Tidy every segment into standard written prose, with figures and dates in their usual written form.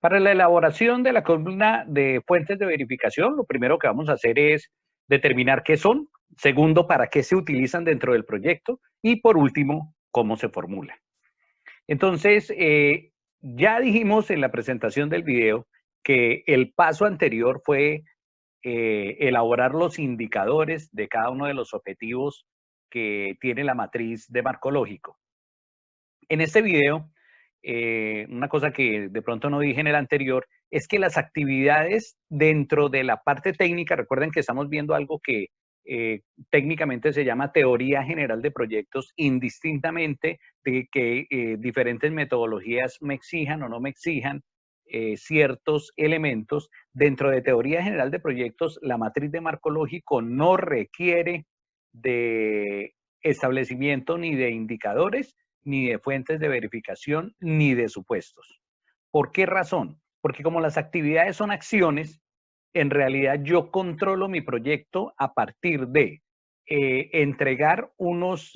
Para la elaboración de la columna de fuentes de verificación, lo primero que vamos a hacer es determinar qué son, segundo, para qué se utilizan dentro del proyecto y por último, cómo se formula. Entonces, ya dijimos en la presentación del video que el paso anterior fue elaborar los indicadores de cada uno de los objetivos que tiene la matriz de marco lógico. En este video, una cosa que de pronto no dije en el anterior, es que las actividades dentro de la parte técnica, recuerden que estamos viendo algo que técnicamente se llama teoría general de proyectos, indistintamente de que diferentes metodologías me exijan o no me exijan ciertos elementos. Dentro de teoría general de proyectos, la matriz de marco lógico no requiere de establecimiento ni de indicadores, ni de fuentes de verificación, ni de supuestos. ¿Por qué razón? Porque como las actividades son acciones, en realidad yo controlo mi proyecto a partir de entregar unos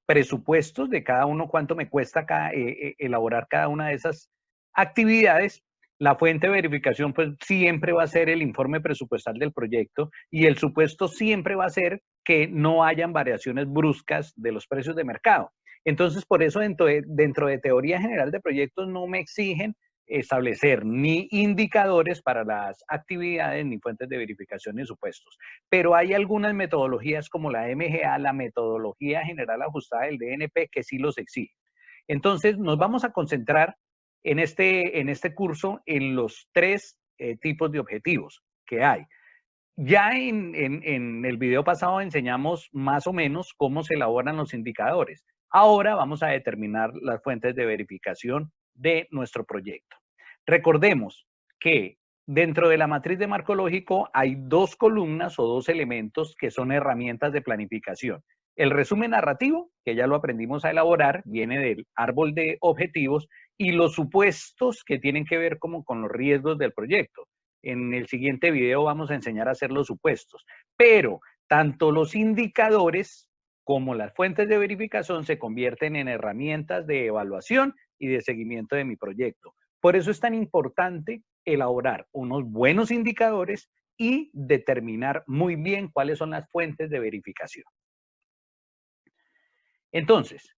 presupuestos de cada uno, cuánto me cuesta elaborar cada una de esas actividades. La fuente de verificación pues siempre va a ser el informe presupuestal del proyecto y el supuesto siempre va a ser que no hayan variaciones bruscas de los precios de mercado. Entonces, por eso dentro de teoría general de proyectos no me exigen establecer ni indicadores para las actividades, ni fuentes de verificación, ni supuestos. Pero hay algunas metodologías como la MGA, la metodología general ajustada del DNP, que sí los exige. Entonces, nos vamos a concentrar en este curso en los tres tipos de objetivos que hay. Ya en el video pasado enseñamos más o menos cómo se elaboran los indicadores. Ahora vamos a determinar las fuentes de verificación de nuestro proyecto. Recordemos que dentro de la matriz de marco lógico hay dos columnas o dos elementos que son herramientas de planificación. El resumen narrativo, que ya lo aprendimos a elaborar, viene del árbol de objetivos, y los supuestos que tienen que ver como con los riesgos del proyecto. En el siguiente video vamos a enseñar a hacer los supuestos, pero tanto los indicadores como las fuentes de verificación se convierten en herramientas de evaluación y de seguimiento de mi proyecto. Por eso es tan importante elaborar unos buenos indicadores y determinar muy bien cuáles son las fuentes de verificación. Entonces,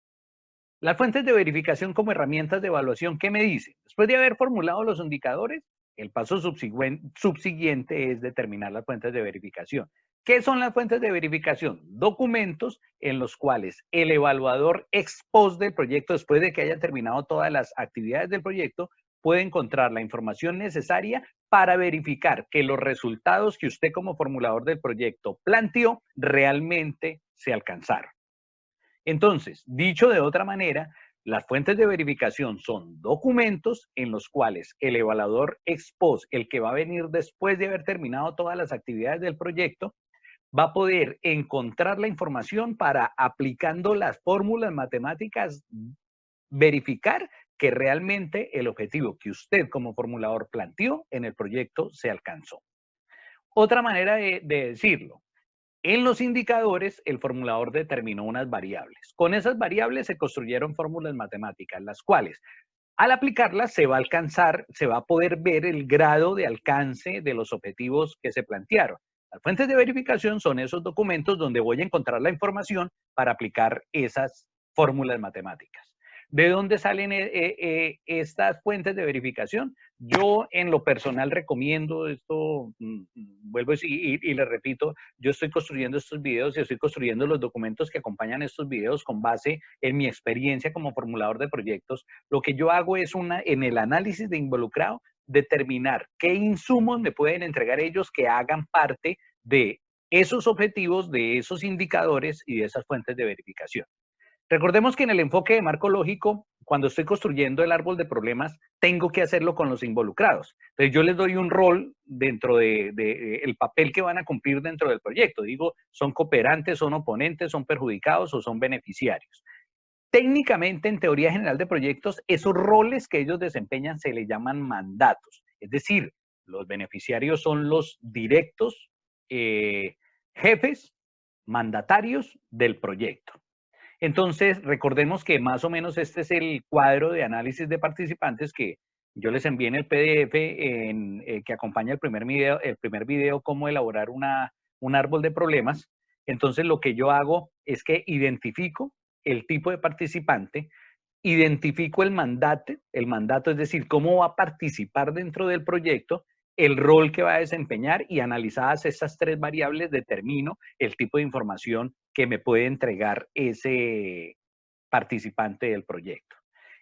las fuentes de verificación como herramientas de evaluación, ¿qué me dicen? Después de haber formulado los indicadores, el paso subsiguiente es determinar las fuentes de verificación. ¿Qué son las fuentes de verificación? Documentos en los cuales el evaluador ex post del proyecto, después de que haya terminado todas las actividades del proyecto, puede encontrar la información necesaria para verificar que los resultados que usted como formulador del proyecto planteó realmente se alcanzaron. Entonces, dicho de otra manera, las fuentes de verificación son documentos en los cuales el evaluador ex post, el que va a venir después de haber terminado todas las actividades del proyecto, va a poder encontrar la información para, aplicando las fórmulas matemáticas, verificar que realmente el objetivo que usted como formulador planteó en el proyecto se alcanzó. Otra manera de decirlo: en los indicadores, el formulador determinó unas variables. Con esas variables se construyeron fórmulas matemáticas, las cuales, al aplicarlas, se va a alcanzar, se va a poder ver el grado de alcance de los objetivos que se plantearon. Las fuentes de verificación son esos documentos donde voy a encontrar la información para aplicar esas fórmulas matemáticas. ¿De dónde salen estas fuentes de verificación? Yo en lo personal recomiendo esto, vuelvo y le repito, yo estoy construyendo estos videos y estoy construyendo los documentos que acompañan estos videos con base en mi experiencia como formulador de proyectos. Lo que yo hago es en el análisis de involucrado, determinar qué insumos me pueden entregar ellos que hagan parte de esos objetivos, de esos indicadores y de esas fuentes de verificación. Recordemos que en el enfoque de marco lógico, cuando estoy construyendo el árbol de problemas, tengo que hacerlo con los involucrados. Entonces yo les doy un rol dentro el papel que van a cumplir dentro del proyecto. Digo, son cooperantes, son oponentes, son perjudicados o son beneficiarios. Técnicamente, en teoría general de proyectos, esos roles que ellos desempeñan se les llaman mandatos. Es decir, los beneficiarios son los directos jefes, mandatarios del proyecto. Entonces, recordemos que más o menos este es el cuadro de análisis de participantes que Yo les envié en el PDF que acompaña el primer video cómo elaborar un árbol de problemas. Entonces lo que yo hago es que identifico el tipo de participante, identifico el mandato es decir, cómo va a participar dentro del proyecto, el rol que va a desempeñar y analizadas estas tres variables determino el tipo de información que me puede entregar ese participante del proyecto.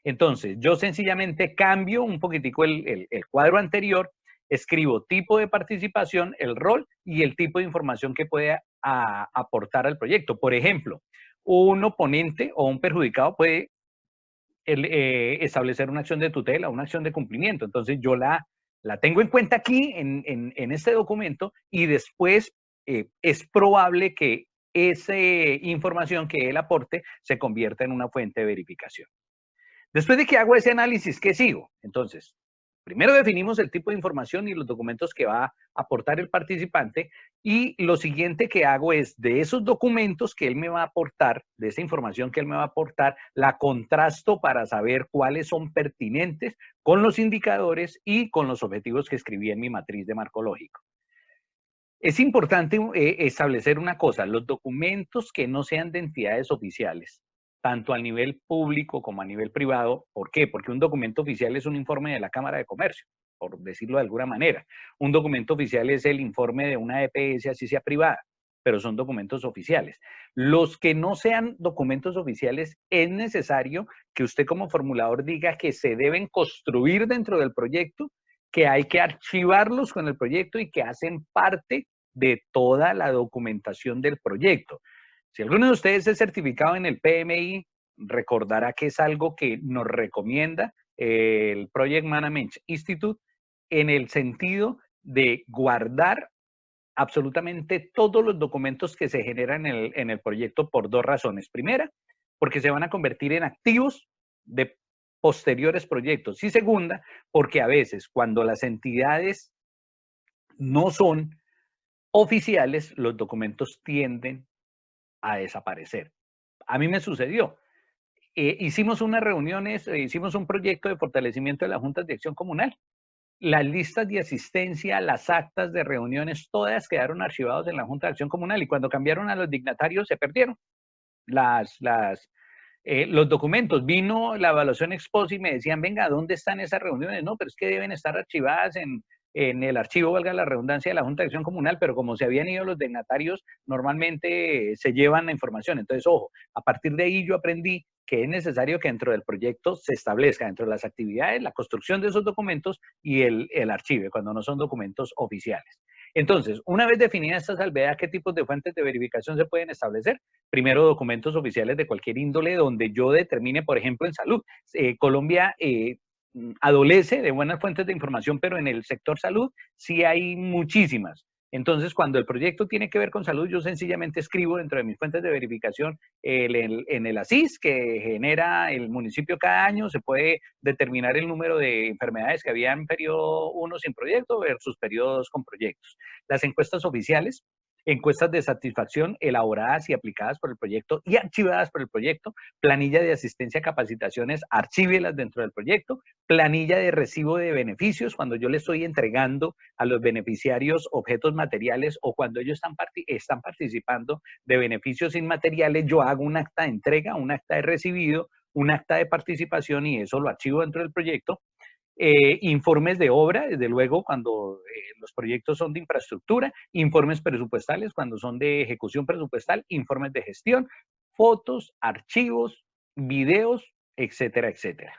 Entonces, yo sencillamente cambio un poquitico el cuadro anterior, escribo tipo de participación, el rol y el tipo de información que puede aportar al proyecto. Por ejemplo, un oponente o un perjudicado puede establecer una acción de tutela, una acción de cumplimiento. Entonces, yo la tengo en cuenta aquí en este documento y después es probable que esa información que él aporte se convierta en una fuente de verificación. Después de que hago ese análisis, ¿qué sigo? Entonces, primero definimos el tipo de información y los documentos que va a aportar el participante y lo siguiente que hago es de esos documentos que él me va a aportar, de esa información que él me va a aportar, la contrasto para saber cuáles son pertinentes con los indicadores y con los objetivos que escribí en mi matriz de marco lógico. Es importante establecer una cosa, los documentos que no sean de entidades oficiales, tanto a nivel público como a nivel privado. ¿Por qué? Porque un documento oficial es un informe de la Cámara de Comercio, por decirlo de alguna manera. Un documento oficial es el informe de una EPS, así sea privada, pero son documentos oficiales. Los que no sean documentos oficiales, es necesario que usted como formulador diga que se deben construir dentro del proyecto, que hay que archivarlos con el proyecto y que hacen parte de toda la documentación del proyecto. Si alguno de ustedes es certificado en el PMI, recordará que es algo que nos recomienda el Project Management Institute en el sentido de guardar absolutamente todos los documentos que se generan en el proyecto por dos razones. Primera, porque se van a convertir en activos de posteriores proyectos. Y segunda, porque a veces cuando las entidades no son oficiales, los documentos tienden a desaparecer. A mí me sucedió. Hicimos unas reuniones, hicimos un proyecto de fortalecimiento de las juntas de acción comunal. Las listas de asistencia, las actas de reuniones, todas quedaron archivadas en la Junta de Acción Comunal y cuando cambiaron a los dignatarios se perdieron los documentos. Vino la evaluación ex post y me decían, venga, ¿dónde están esas reuniones? No, pero es que deben estar archivadas en el archivo, valga la redundancia, de la Junta de Acción Comunal, pero como se habían ido los dignatarios, normalmente se llevan la información. Entonces, ojo, a partir de ahí yo aprendí que es necesario que dentro del proyecto se establezca dentro de las actividades la construcción de esos documentos y el archivo, cuando no son documentos oficiales. Entonces, una vez definida esta salvedad, ¿qué tipos de fuentes de verificación se pueden establecer? Primero, documentos oficiales de cualquier índole donde yo determine, por ejemplo, en salud. Colombia adolece de buenas fuentes de información, pero en el sector salud sí hay muchísimas. Entonces, cuando el proyecto tiene que ver con salud, yo sencillamente escribo dentro de mis fuentes de verificación en el ASIS que genera el municipio cada año, se puede determinar el número de enfermedades que había en periodo 1 sin proyecto versus periodo 2 con proyectos. Las encuestas oficiales, encuestas de satisfacción elaboradas y aplicadas por el proyecto y archivadas por el proyecto, planilla de asistencia a capacitaciones, archívelas dentro del proyecto, planilla de recibo de beneficios, cuando yo le estoy entregando a los beneficiarios objetos materiales o cuando ellos están participando de beneficios inmateriales, yo hago un acta de entrega, un acta de recibido, un acta de participación y eso lo archivo dentro del proyecto. Informes de obra, desde luego, cuando los proyectos son de infraestructura, informes presupuestales cuando son de ejecución presupuestal, informes de gestión, fotos, archivos, videos, etcétera, etcétera.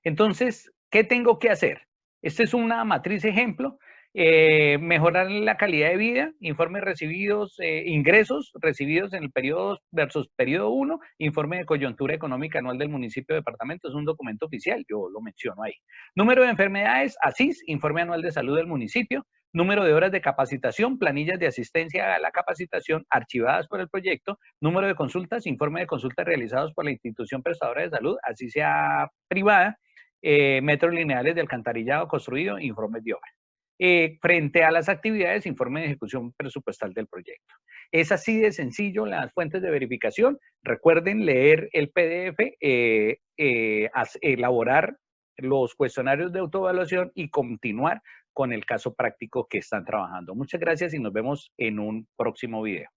Entonces, ¿qué tengo que hacer? Esta es una matriz ejemplo. Mejorar la calidad de vida, informes recibidos, ingresos recibidos en el periodo versus periodo 1, informe de coyuntura económica anual del municipio o departamento, es un documento oficial, yo lo menciono ahí. Número de enfermedades, ASIS, informe anual de salud del municipio. Número de horas de capacitación, planillas de asistencia a la capacitación archivadas por el proyecto. Número de consultas, informe de consultas realizados por la institución prestadora de salud, así sea privada. Metros lineales de alcantarillado construido, informes de obra. Frente a las actividades, informe de ejecución presupuestal del proyecto. Es así de sencillo las fuentes de verificación. Recuerden leer el PDF, elaborar los cuestionarios de autoevaluación y continuar con el caso práctico que están trabajando. Muchas gracias y nos vemos en un próximo video.